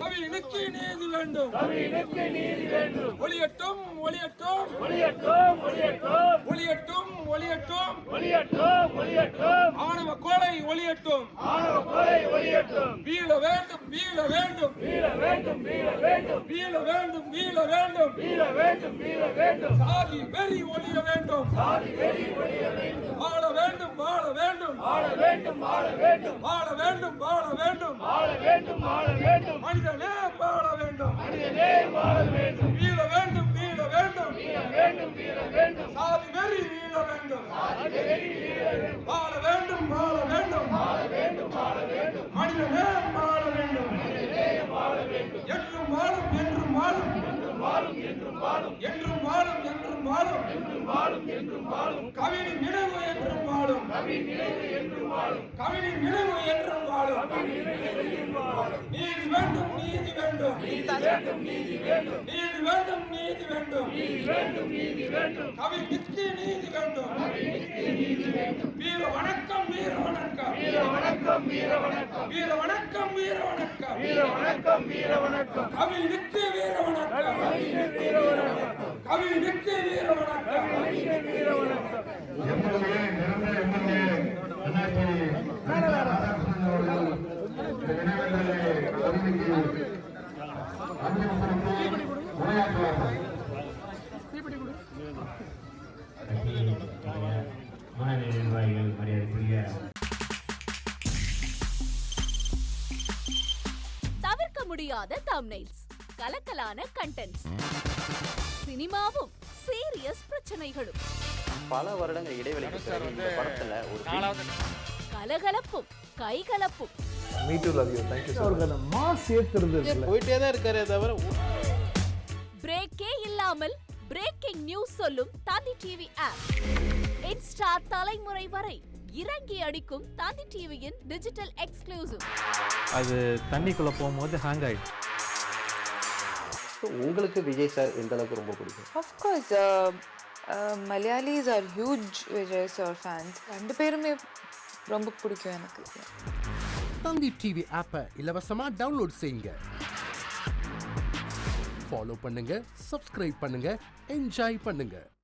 கவினுக்கு நீதி வேண்டும். ஒளியட்டும் ஒளியட்டும் ஆணவ கொலை ஒளியட்டும். வீழ வேண்டும் சாதி வெறி ஒழிய வேண்டும். வாழ வேண்டும் மனிதனே வாழ வேண்டும். வீழ வேண்டும் சாதி வெறி வீழ வேண்டும். வாழ வேண்டும் மனிதனே வாழ வேண்டும். என்றும் வாழும் கவிஞன் நினைவு என்றும் வாழும். நீதி வேண்டும் கவிஞனுக்கு நீதி வேண்டும். வீர வணக்கம் கவிஞனுக்கு வீர வணக்கம். தவிர்க்க முடியாத தம்ப்நெயில்ஸ், கலக்கலான கண்டென்ட்ஸ், சினிமாவும் சீரியஸ் பிரச்சனைகளும், பல வருடங்கள் இடைவெளிக்கு பிறகு இந்த படத்துல ஒரு கலகலப்பும் கைகலப்பும். Me too, love you. Thank you so much. Mass ஏத்துறது போயிட்டே தான் இருக்காரே தவிர பிரேக்கே இல்லாமல் பிரேக்கிங் நியூஸ் சொல்லும் தந்தி டிவி ஆப். இன்ஸ்டா தலைமுறை வரை இறங்கி அடிக்கும் தந்தி டிவியின் டிஜிட்டல் எக்ஸ்க்ளூசிவ். அது தண்ணிக்குள்ள போகும்போது ஹேங் ஆயிடுச்சு. உங்களுக்கு விஜய் சார் எந்த அளவுக்கு ரொம்ப பிடிக்கும்? Of course, Malayalis are huge Vijay sir fans. ரெண்டு பேருமே ரொம்ப பிடிக்கும் எனக்கு. தந்தி டிவி ஆப்பை இலவசமா டவுன்லோட் செய்யுங்க. ஃபாலோ பண்ணுங்க, சப்ஸ்கிரைப் பண்ணுங்க, என்ஜாய் பண்ணுங்க.